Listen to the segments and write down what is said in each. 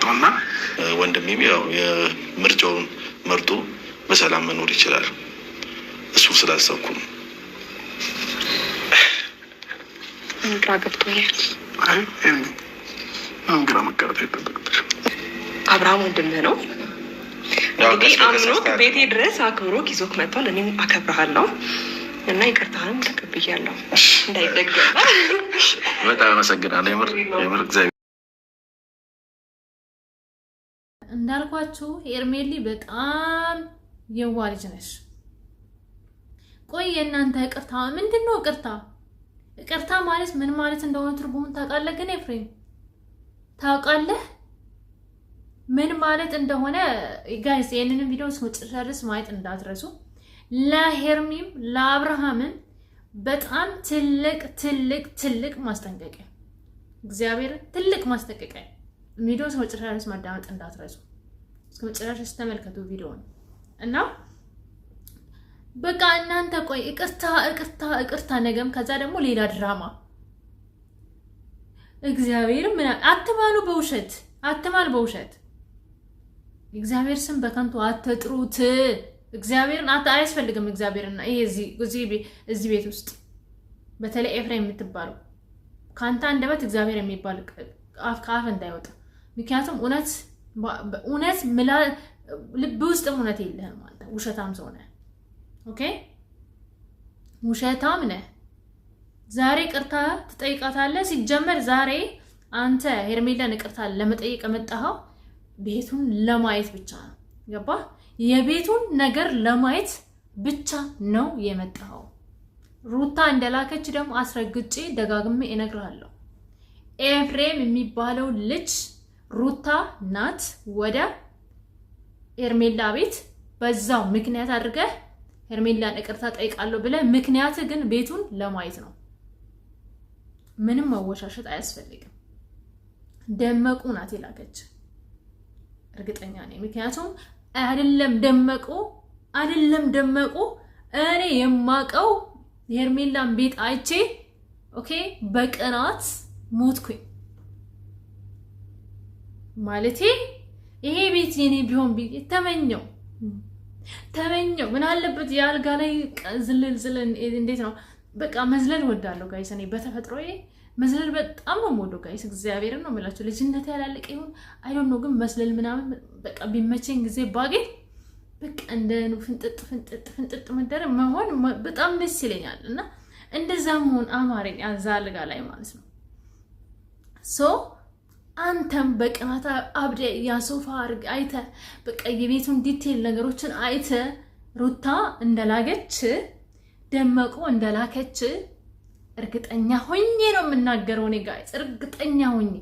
የመጣውና ወንድሜም ያው የምርጫውን መርጦ በሰላም መኖር ይችላል። እሱ ስላሰብኩ ነው። ግራ ገብቶኛል። ግራ መጋባት አይጠበቅብሽ። አብርሃም ወንድምህ ነው እንግዲህ አምኖክ ቤቴ ድረስ አክብሮክ ይዞክ መጥቷል። እኔም አከብርሃለሁ እና ይቅርታህንም ተቀብያለሁ። እንዳይደገም በጣም አመሰግናለሁ። የምር እግዚአብሔር እንዳልኳችሁ ሄርሜሊ በጣም የዋህ ልጅ ነሽ። ቆይ የእናንተ ይቅርታ ምንድነው? ይቅርታ ማለት ምን ማለት እንደሆነ ትርጉሙን ታውቃለህ? ግን ኤፍሬም ታውቃለህ ምን ማለት እንደሆነ? ጋይስ ይሄንን ቪዲዮ እስከመጨረሻ ማየት እንዳትረሱ። ለሄርሚም ለአብርሃምም በጣም ትልቅ ማስጠንቀቂያ፣ እግዚአብሔር ትልቅ ማስጠንቀቂያ። ቪዲዮ እስከመጨረሻ ማዳመጥ እንዳትረሱ። እስከመጨረሻ ተመልከቱ ቪዲዮውን እና በቃ እናንተ ቆይ ይቅርታ ነገም ከዛ ደግሞ ሌላ ድራማ። እግዚአብሔር ምን አትማሉ፣ በውሸት እግዚአብሔር ስም በከንቱ አትጥሩት። እግዚአብሔርን አያስፈልግም። እግዚአብሔርና ይሄ እዚህ ቤት ውስጥ በተለይ ኤፍሬም የምትባለው ካንተ አንደበት እግዚአብሔር የሚባል ከአፍ እንዳይወጣ። ምክንያቱም እውነት ልብ ውስጥም እውነት የለህም ማለት ውሸታም ሰው ነህ። ኦኬ ውሸታም ነህ። ዛሬ ቅርታ ትጠይቃታለህ። ሲጀመር ዛሬ አንተ ሄርሜላን ቅርታ ለመጠየቅ የመጣኸው ቤቱን ለማየት ብቻ ነው። ገባ? የቤቱን ነገር ለማየት ብቻ ነው የመጣኸው። ሩታ እንደላከች ደግሞ አስረግጬ ደጋግሜ እነግርሃለሁ። ኤፍሬም የሚባለው ልጅ ሩታ ናት ወደ ሄርሜላ ቤት በዛው ምክንያት አድርገህ ሄርሜላን ይቅርታ ጠይቃለሁ ብለህ ምክንያት ግን ቤቱን ለማየት ነው። ምንም መወሻሸት አያስፈልግም። ደመቁ ናት የላከች እርግጠኛ ነኝ። ምክንያቱም አይደለም ደመቁ እኔ የማቀው ሄርሜላን ቤት አይቼ ኦኬ በቅናት ሞትኩኝ ማለቴ ይሄ ቤት የኔ ቢሆን ተመኘው ምን አለበት የአልጋ ላይ ዝልል እንዴት ነው በቃ መዝለል ወዳለሁ ጋይስ። እኔ በተፈጥሮዬ መዝለል በጣም ነው የምወደው ጋይስ። እግዚአብሔርን ነው የምላችሁ። ልጅነት ያላለቀ ይሁን አይ ዶንት ኖ ግን መዝለል ምናምን በቃ ቢመቸኝ ጊዜ ባገኝ በቃ እንደ ፍንጥጥ መደረግ መሆን በጣም ደስ ይለኛል። እና እንደዛ መሆን አማረኝ አዛ አልጋ ላይ ማለት ነው። ሶ አንተም በቅናታ አብደ ያሶፋ አርግ አይተ በቃ የቤቱን ዲቴል ነገሮችን አይተ ሩታ እንደላገች ደመቁ እንደላከች እርግጠኛ ሆኜ ነው የምናገረው። እኔ ጋይስ እርግጠኛ ሆኜ።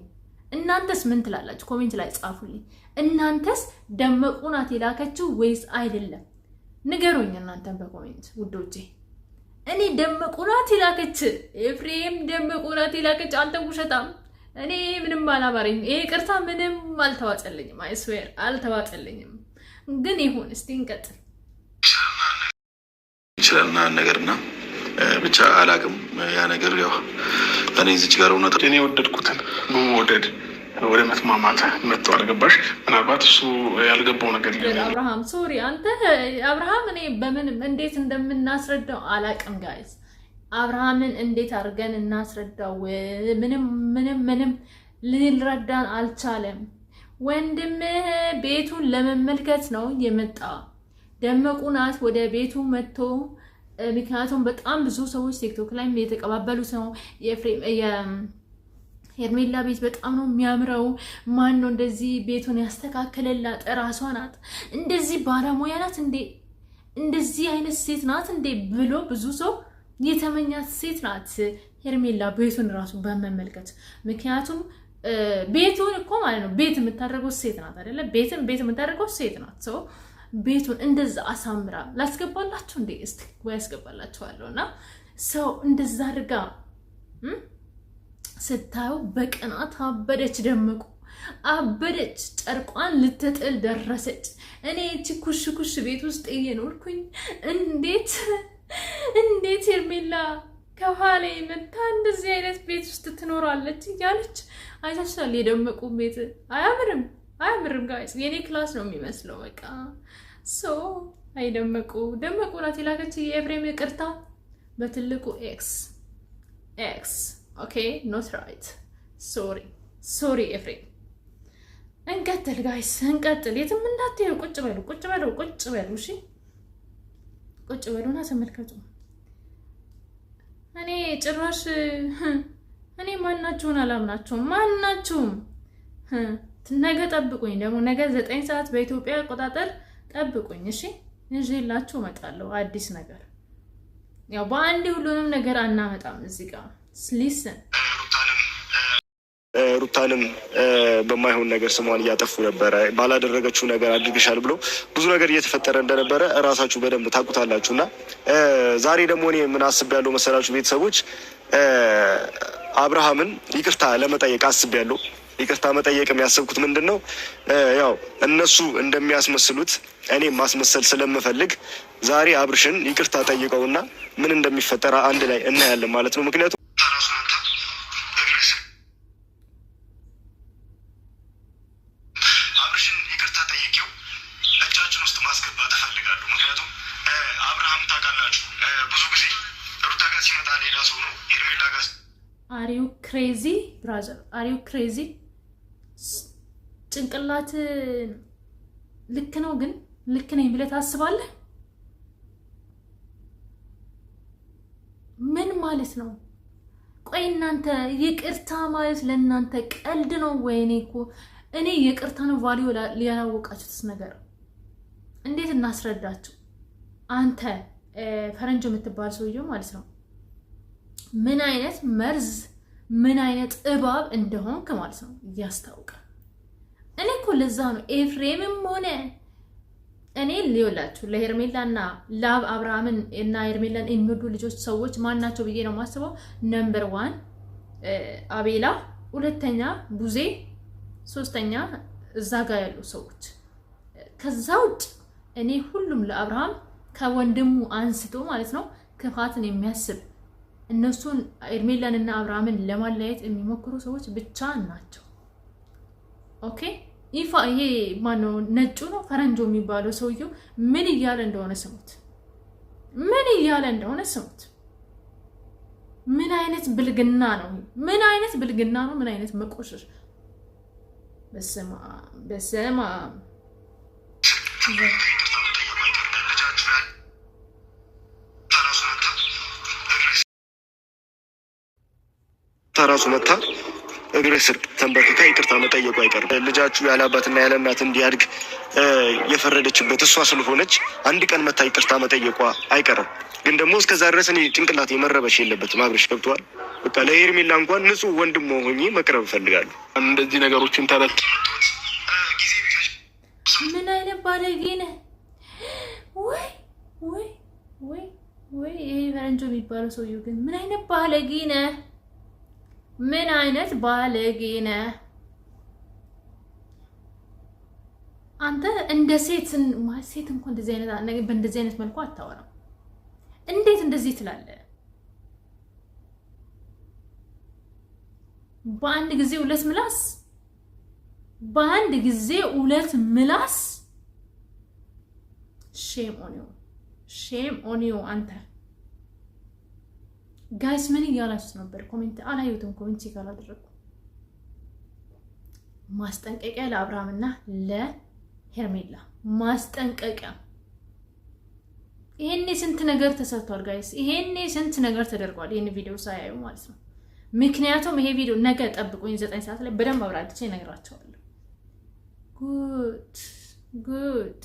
እናንተስ ምን ትላላችሁ? ኮሜንት ላይ ጻፉልኝ። እናንተስ ደመቁ ናት የላከችው ወይስ አይደለም? ንገሩኝ እናንተም በኮሜንት ውዶቼ። እኔ ደመቁ ናት የላከች፣ ኤፍሬም ደመቁ ናት የላከች። አንተ ውሸታም። እኔ ምንም አላማረኝ። ይሄ ቅርታ ምንም አልተዋጠልኝም። አይስዌር አልተዋጠልኝም። ግን ይሁን እስቲ እንቀጥል ይችላልና ነገርና ብቻ አላቅም። ያ ነገር ያው እኔ እዚች ጋር እውነት እኔ ወደድኩትን በመውደድ ወደ መስማማት መጥቶ አልገባሽ። ምናልባት እሱ ያልገባው ነገር አብርሃም ሶሪ አንተ አብርሃም እኔ በምን እንዴት እንደምናስረዳው አላቅም ጋይስ። አብርሃምን እንዴት አድርገን እናስረዳው? ምንም ሊረዳን አልቻለም። ወንድምህ ቤቱን ለመመልከት ነው የመጣ። ደመቁ ናት ወደ ቤቱ መጥቶ ምክንያቱም በጣም ብዙ ሰዎች ቲክቶክ ላይ የተቀባበሉት ነው። ሄርሜላ ቤት በጣም ነው የሚያምረው። ማን ነው እንደዚህ ቤቱን ያስተካከለላት? ራሷ ናት። እንደዚህ ባለሙያ ናት እንዴ? እንደዚህ አይነት ሴት ናት እንዴ ብሎ ብዙ ሰው የተመኛት ሴት ናት ሄርሜላ ቤቱን ራሱ በመመልከት። ምክንያቱም ቤቱን እኮ ማለት ነው ቤት የምታደርገው ሴት ናት አይደለ? ቤት የምታደርገው ሴት ናት። ሰው ቤቱን እንደዛ አሳምራ ላስገባላችሁ እንዴ? እስቲ ወይ ያስገባላችኋለሁ። እና ሰው እንደዛ አድርጋ ስታዩ በቅናት አበደች። ደመቁ አበደች። ጨርቋን ልትጥል ደረሰች። እኔ እቺ ኩሽ ቤት ውስጥ እየኖርኩኝ እንዴት ሄርሜላ ከኋላ መታ እንደዚህ አይነት ቤት ውስጥ ትኖራለች እያለች አይታችኋል። የደመቁ ቤት አያምርም ጋይስ። የኔ ክላስ ነው የሚመስለው በቃ ሶ አይደመቁ ደመቁ ናት የላከች የኤፍሬም ይቅርታ በትልቁ ኤክስ ኦኬ ኖት ራይት ሶሪ ኤፍሬም። እንቀጥል ጋይስ እንቀጥል። የትም እንዳትሄዱ ቁጭ በሉ እሺ ቁጭ በሉና ተመልከቱ። እኔ ጭራሽ እኔ ማናችሁን አላምናችሁም። ማናችሁም ነገ ጠብቁኝ። ደግሞ ነገ 9 ሰዓት በኢትዮጵያ አቆጣጠር ጠብቁኝ እሺ። ይዤላችሁ እመጣለሁ አዲስ ነገር። ያው በአንድ ሁሉንም ነገር አናመጣም እዚህ ጋር ሊስን ሩታንም በማይሆን ነገር ስሟን እያጠፉ ነበረ። ባላደረገችው ነገር አድርግሻል ብሎ ብዙ ነገር እየተፈጠረ እንደነበረ እራሳችሁ በደንብ ታውቁታላችሁ። እና ዛሬ ደግሞ እኔ ምን አስቤያለሁ መሰላችሁ ቤተሰቦች፣ አብርሃምን ይቅርታ ለመጠየቅ አስቤያለሁ። ይቅርታ መጠየቅ የሚያስብኩት ምንድን ነው፣ ያው እነሱ እንደሚያስመስሉት እኔ ማስመሰል ስለምፈልግ ዛሬ አብርሽን ይቅርታ ጠይቀውና ምን እንደሚፈጠር አንድ ላይ እናያለን ማለት ነው። ምክንያቱም አብርሽን ይቅርታ ጠይቄው እጃችን ውስጥ ማስገባት እፈልጋለሁ። ምክንያቱም አብርሃም ታውቃላችሁ ብዙ ጊዜ ሩታ ጋር ሲመጣ ሌላ ሰው ነው ሄርሜላ ጋር አሪው ክሬዚ ብራዘር አሪው ክሬዚ ጭንቅላት ልክ ነው ግን ልክ ነኝ ብለህ ታስባለህ? ምን ማለት ነው? ቆይ እናንተ ይቅርታ ማለት ለእናንተ ቀልድ ነው ወይ? እኔ ይቅርታ ነው ቫልዩ ሊያላወቃችሁትስ ነገር እንዴት እናስረዳችሁ? አንተ ፈረንጆ የምትባል ሰውዬው ማለት ነው ምን አይነት መርዝ ምን አይነት እባብ እንደሆንክ ማለት ነው ያስታውቃል። እኔ እኮ ለዛ ነው ኤፍሬምም ሆነ እኔ ሊወላችሁ ለሄርሜላና ላብ አብርሃምን እና ሄርሜላን የሚወዱ ልጆች ሰዎች ማናቸው ብዬ ነው የማስበው። ነምበር 1 አቤላ፣ 2ኛ ቡዜ፣ 3ኛ እዛ ጋር ያሉ ሰዎች። ከዛ ውጭ እኔ ሁሉም ለአብርሃም ከወንድሙ አንስቶ ማለት ነው ክፋትን የሚያስብ እነሱን ሄርሜላን እና አብርሃምን ለማለያየት የሚሞክሩ ሰዎች ብቻ ናቸው። ኦኬ ይፋ ይሄ ማነው ነጩ ነው ፈረንጆ የሚባለው ሰውየው ምን እያለ እንደሆነ ስሙት። ምን እያለ እንደሆነ ስሙት። ምን አይነት ብልግና ነው? ምን አይነት ብልግና ነው? ምን አይነት መቆሸሽ! በስመ አብ ራሱ መታ እግር ስር ተንበርክካ ይቅርታ መጠየቁ አይቀርም። ልጃችሁ ያለ አባትና ያለ እናት እንዲያድግ የፈረደችበት እሷ ስለሆነች አንድ ቀን መታ ይቅርታ መጠየቋ አይቀርም። ግን ደግሞ እስከዛ ድረስ እኔ ጭንቅላት የመረበሽ የለበትም። አብርሽ ገብቷል። በቃ ለሄርሜላ እንኳን ንጹህ ወንድም ሆኜ መቅረብ እፈልጋለሁ። እንደዚህ ነገሮችን ተረት ምን አይነት ባለጌ ነህ? ወይ ይሄ ፈረንጆ የሚባለው ሰውዬው ግን ምን አይነት ባለጌ ነህ? ምን አይነት ባለጌ ነህ አንተ! እንደ ሴት እንኳን እንደዚህ አይነት ነገር በእንደዚህ አይነት መልኩ አታወራም። እንዴት እንደዚህ ትላለህ? በአንድ ጊዜ 2 ምላስ፣ በአንድ ጊዜ 2 ምላስ። ሼም ኦን ዩ አንተ ጋይስ ምን እያላችሁ ነበር? ኮሜንት አላየሁትም። ኮሜንት ካላደረኩ ማስጠንቀቂያ ለአብርሃምና ለሄርሜላ ማስጠንቀቂያ። ይሄኔ ስንት ነገር ተሰርቷል ጋይስ። ይሄኔ ስንት ነገር ተደርጓል። ይሄን ቪዲዮ ሳያዩ ማለት ነው። ምክንያቱም ይሄ ቪዲዮ ነገ ጠብቁኝ 9 ሰዓት ላይ በደንብ አብራርቼ እነግራቸዋለሁ። ጉድ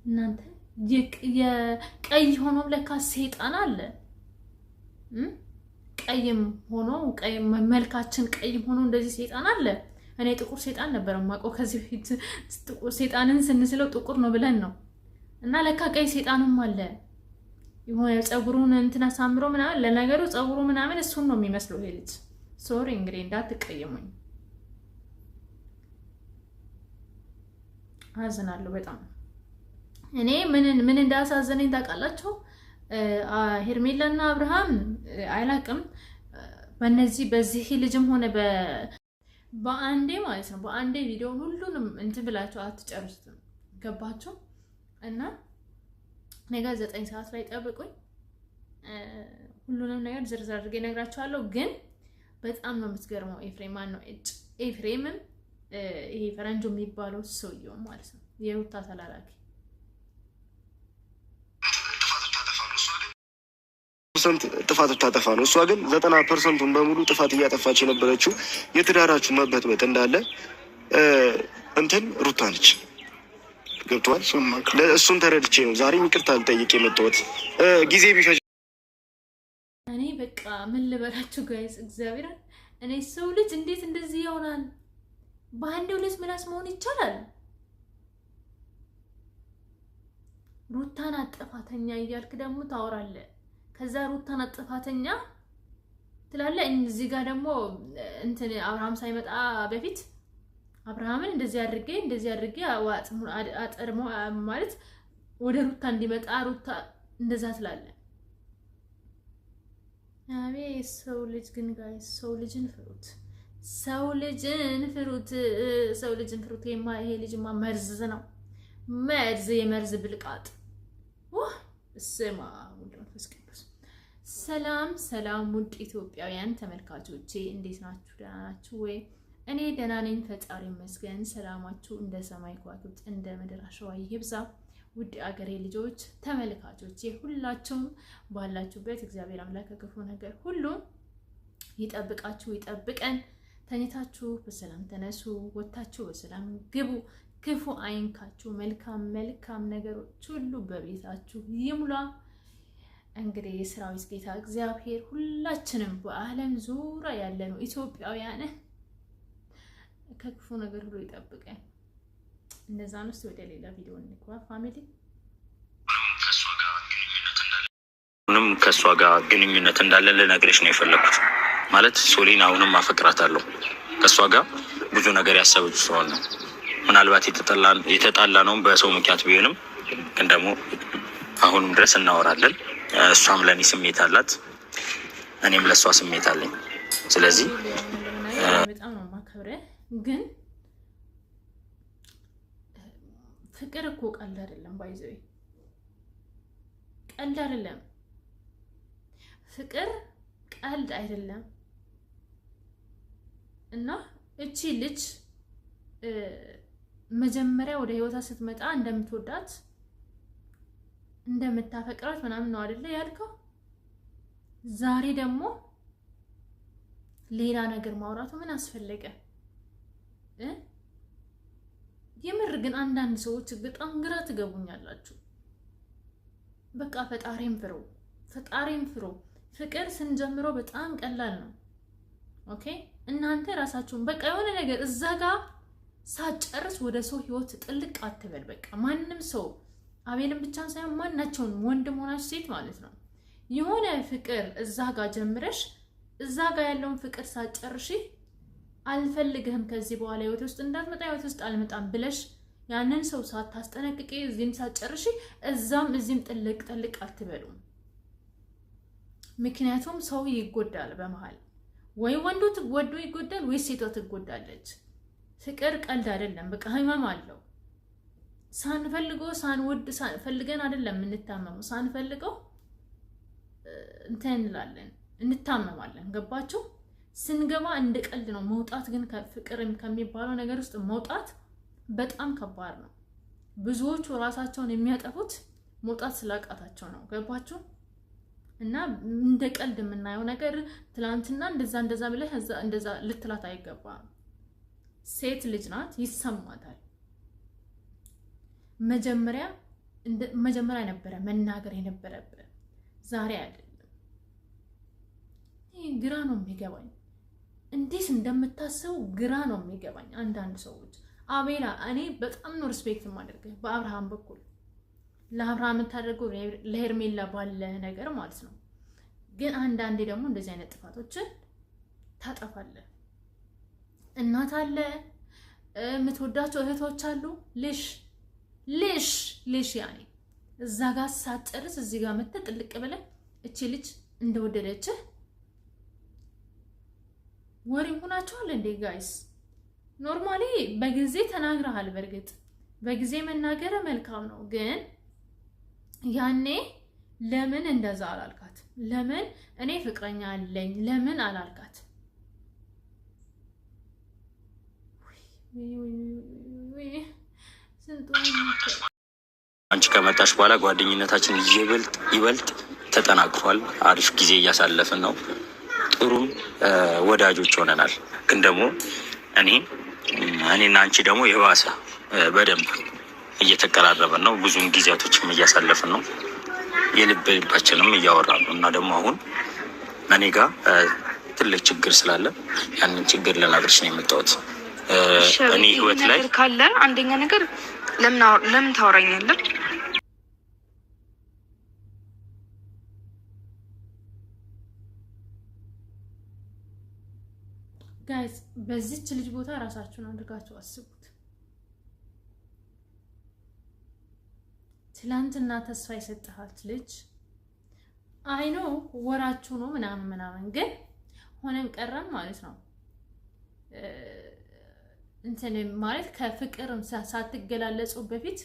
እናንተ የቀይ ሆኖ ለካ ሰይጣን አለ። ቀይም ሆኖ መልካችን ቀይ ሆኖ እንደዚህ ሰይጣን አለ። እኔ ጥቁር ሰይጣን ነበር የማውቀው ከዚህ በፊት። ጥቁር ሰይጣንን ስንስለው ጥቁር ነው ብለን ነው እና ለካ ቀይ ሰይጣንም አለ። የሆነ ፀጉሩን እንትን አሳምሮ ምናምን፣ ለነገሩ ፀጉሩ ምናምን እሱን ነው የሚመስለው ይሄ ልጅ። ሶሪ እንግዲህ እንዳትቀየሙኝ፣ አዝናለሁ በጣም። እኔ ምን እንዳሳዘነኝ ታውቃላችሁ? ሄርሜላና አብርሃም አይላቅም በዚህ ልጅም ሆነ በአንዴ ማለት ነው። በአንዴ ቪዲዮውን ሁሉንም እንትን ብላችሁ አትጨርሱትም። ገባችሁ? እና ነገ 9 ሰዓት ላይ ጠብቁኝ። ሁሉንም ነገር ዝርዝር አድርጌ እነግራችኋለሁ። ግን በጣም ነው የምትገርመው። ኤፍሬም ማን ነው? ኤፍሬምም ይሄ ፈረንጆ የሚባለው ሰውየው ማለት ነው የሩታ ተላላኪ ጥፋት ታጠፋ ነው። እሷ ግን 90% በሙሉ ጥፋት እያጠፋች የነበረችው የትዳራችሁ መበጥበጥ እንዳለ እንትን ሩታ ነች። ገብቷል? እሱን ተረድቼ ነው ዛሬ ይቅርታ ልጠይቅ የመጣሁት። ጊዜ ቢፈጅ እኔ በቃ ምን ልበላችሁ ጋይስ፣ እግዚአብሔር እኔ ሰው ልጅ እንዴት እንደዚህ ይሆናል? በአንድ ሁለት ምላስ መሆን ይቻላል? ሩታን አጥፋተኛ እያልክ ደግሞ ታወራለህ። ከዛ ሩታን አጥፋተኛ ትላለህ። እዚህ ጋር ደግሞ እንትን አብርሃም ሳይመጣ በፊት አብርሃምን እንደዚህ አድርጌ አጥርሞ ማለት ወደ ሩታ እንዲመጣ ሩታ እንደዛ ትላለህ። አቤት ሰው ልጅ ግን ጋይስ፣ ሰው ልጅን ፍሩት፣ ሰው ልጅን ፍሩት፣ ሰው ልጅን ፍሩት። ይሄ ልጅማ መርዝ ነው፣ መርዝ፣ የመርዝ ብልቃጥ። ስማ ወንድ መንፈስ ቅዱስ። ሰላም ሰላም፣ ውድ ኢትዮጵያውያን ተመልካቾቼ እንዴት ናችሁ? ደህና ናችሁ ወይ? እኔ ደህና ነኝ፣ ፈጣሪ ይመስገን። ሰላማችሁ እንደ ሰማይ ከዋክብት እንደ ምድር አሸዋ ይብዛ። ውድ አገሬ ልጆች ተመልካቾቼ ሁላችሁም ባላችሁበት እግዚአብሔር አምላክ ከክፉ ነገር ሁሉ ይጠብቃችሁ ይጠብቀን። ተኝታችሁ በሰላም ተነሱ፣ ወጥታችሁ በሰላም ግቡ፣ ክፉ አይንካችሁ፣ መልካም ነገሮች ሁሉ በቤታችሁ ይሙላ። እንግዲህ የሰራዊት ጌታ እግዚአብሔር ሁላችንም በዓለም ዙሪያ ያለነው ኢትዮጵያውያን ከክፉ ነገር ሁሉ ይጠብቀን። እንደዛ ነው። ወደ ሌላ ቪዲዮ እንግባ ፋሚሊ። ምንም ከሷ ጋር ግንኙነት እንዳለ ልነግርሽ ነው የፈለኩት። ማለት ሶሊን አሁንም አፈቅራታለሁ። ከሷ ጋር ብዙ ነገር ያሰበች ሰው ነው። ምናልባት የተጣላ ነው በሰው ምክንያት ቢሆንም ግን ደግሞ አሁንም ድረስ እናወራለን። እሷም ለኔ ስሜት አላት፣ እኔም ለሷ ስሜት አለኝ። ስለዚህ በጣም ነው ማከብረህ። ግን ፍቅር እኮ ቀልድ አይደለም፣ ባይዘይ ቀልድ አይደለም። ፍቅር ቀልድ አይደለም። እና እቺ ልጅ መጀመሪያ ወደ ህይወታ ስትመጣ እንደምትወዳት እንደምታፈቅራት ምናምን ነው አይደለ ያልከው? ዛሬ ደግሞ ሌላ ነገር ማውራቱ ምን አስፈለገ? የምር ግን አንዳንድ ሰዎች በጣም ግራ ትገቡኛላችሁ። በቃ ፈጣሪም ፍሩ። ፍቅር ስንጀምሮ በጣም ቀላል ነው። ኦኬ እናንተ ራሳችሁን በቃ የሆነ ነገር እዛ ጋር ሳጨርስ ወደ ሰው ህይወት ጥልቅ አትበል። በቃ ማንም ሰው አቤልን ብቻ ሳይሆን ማናቸውን ወንድም ሆናችሁ ሴት ማለት ነው የሆነ ፍቅር እዛ ጋር ጀምረሽ እዛ ጋር ያለውን ፍቅር ሳጨርሺ አልፈልግህም ከዚህ በኋላ ህይወት ውስጥ እንዳትመጣ ህይወት ውስጥ አልመጣም ብለሽ ያንን ሰው ሳታስጠነቅቂ እዚህም ሳጨርሺ እዚህም ጥልቅ አትበሉ። ምክንያቱም ሰው ይጎዳል በመሃል። ወይ ወንዱ ወዶ ይጎዳል ወይ ሴቷ ትጎዳለች። ፍቅር ቀልድ አይደለም። በቃ ህመም አለው። ሳንፈልገው ሳንወድ ፈልገን አይደለም የምንታመመው። ሳንፈልገው እንትን እንላለን፣ እንታመማለን። ገባችሁ? ስንገባ እንደ ቀልድ ነው። መውጣት ግን ፍቅር ከሚባለው ነገር ውስጥ መውጣት በጣም ከባድ ነው። ብዙዎቹ ራሳቸውን የሚያጠፉት መውጣት ስላቃታቸው ነው። ገባችሁ? እና እንደ ቀልድ የምናየው ነገር ትላንትና እንደዛ ብለህ እንደዛ ልትላት አይገባም። ሴት ልጅ ናት፣ ይሰማታል። መጀመሪያ ነበረ መናገር የነበረብህ፣ ዛሬ አይደለም። ይሄ ግራ ነው የሚገባኝ። እንዴት እንደምታስቡ ግራ ነው የሚገባኝ። አንዳንድ ሰዎች አቤላ፣ እኔ በጣም ነው ሪስፔክት የማደርገው በአብርሃም በኩል ለአብርሃም የምታደርገው ለሄርሜላ ባለ ነገር ማለት ነው። ግን አንዳንዴ ደግሞ እንደዚህ አይነት ጥፋቶችን ታጠፋለህ። እናት አለ፣ የምትወዳቸው እህቶች አሉ። ልሽ ያኔ እዛ ጋር ሳትጨርስ እዚህ ጋር መተህ ጥልቅ ብለህ እቺ ልጅ እንደወደደችህ ወሬ ሆናችኋል እንዴ ጋይስ? ኖርማሊ በጊዜ ተናግረሃል። በእርግጥ በጊዜ መናገር መልካም ነው፣ ግን ያኔ ለምን እንደዛ አላልካት? ለምን እኔ ፍቅረኛ አለኝ ለምን አላልካት? አንቺ ከመጣሽ በኋላ ጓደኝነታችን ይበልጥ ተጠናክሯል። አሪፍ ጊዜ እያሳለፍን ነው። ጥሩም ወዳጆች ሆነናል። ግን ደግሞ እኔና አንቺ ደግሞ የባሰ በደንብ እየተቀራረበን ነው። ብዙም ጊዜያቶችም እያሳለፍን ነው። የልብ ልባችንም እያወራን ነው። እና ደግሞ አሁን እኔ ጋር ትልቅ ችግር ስላለ ያንን ችግር ልነግርሽ ነው የመጣሁት። እኔ ህይወት ላይ ካለ አንደኛ ነገር ለምን ታወራኛለህ? ጋይስ በዚች ልጅ ቦታ ራሳችሁን አድርጋችሁ አስቡት። ትላንትና ተስፋ የሰጠሃት ልጅ አይኖ ወራችሁ ነው ምናምን፣ ግን ሆነን ቀረን ማለት ነው። እንትን ማለት ከፍቅርም ሳትገላለጹ በፊት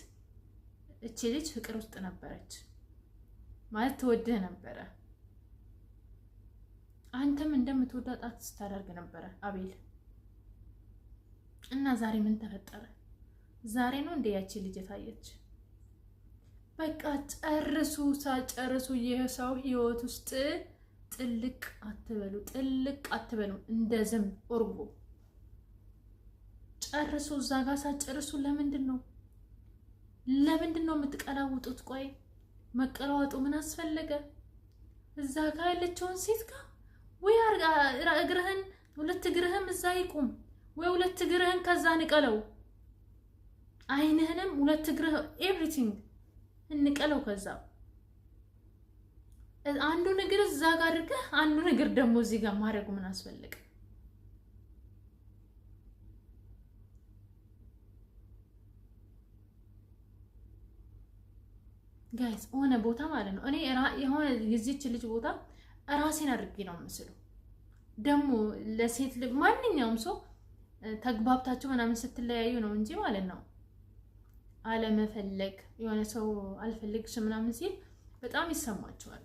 እቺ ልጅ ፍቅር ውስጥ ነበረች ማለት ትወድህ ነበረ። አንተም እንደምትወዳት ስታደርግ ነበረ አቤል። እና ዛሬ ምን ተፈጠረ? ዛሬ ነው እንደ ያቺ ልጅ ታየች። በቃ ሳጨርሱ የሰው ህይወት ውስጥ ጥልቅ አትበሉ እንደ ዝንብ እርጎ ጨርሱ። እዛ ጋር ሳጨርሱ ለምንድን ነው የምትቀላውጡት? ቆይ መቀላወጡ ምን አስፈለገ? እዛ ጋር ያለችውን ሴት ጋር ወይ እግርህን ሁለት እግርህም እዛ ይቁም፣ ወይ ሁለት እግርህን ከዛ ንቀለው፣ አይንህንም ሁለት እግርህ ኤቭሪቲንግ እንቀለው። ከዛ አንዱን እግር እዛ ጋር አድርገህ አንዱን እግር ደግሞ እዚህ ጋር ማድረጉ ምን አስፈለገ? ጋይስ ሆነ ቦታ ማለት ነው። እኔ የሆነ የዚች ልጅ ቦታ ራሴን አድርጌ ነው የምስለው። ደግሞ ለሴት ልጅ ማንኛውም ሰው ተግባብታችሁ ምናምን ስትለያዩ ነው እንጂ ማለት ነው አለመፈለግ የሆነ ሰው አልፈልግሽ ምናምን ሲል በጣም ይሰማቸዋል።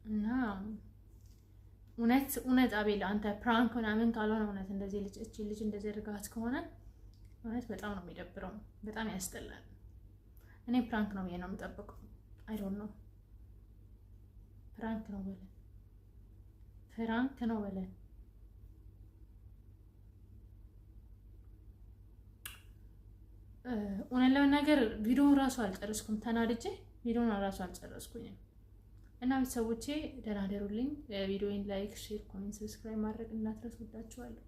እና እውነት አቤል አንተ ፕራንክ ምናምን ካልሆነ እውነት እንደዚህ ልጅ እንደዚህ እርጋት ከሆነ እውነት በጣም ነው የሚደብረው፣ በጣም ያስጠላል። እኔ ፕራንክ ነው ብዬ ነው የምጠብቀው። አይ ዶንት ኖ ፍራንክ ነው በለን። እውነት ለመናገር ቪዲዮውን ራሱ አልጨረስኩም፣ ተናድጄ ቪዲዮውን ራሱ አልጨረስኩኝም። እና ቤተሰቦቼ ደህና ደሩልኝ። ቪዲዮውን ላይክ፣ ሼር፣ ኮሜንት፣ ሰብስክራይብ ማድረግ እንዳትረሱ። ወዳችኋለሁ።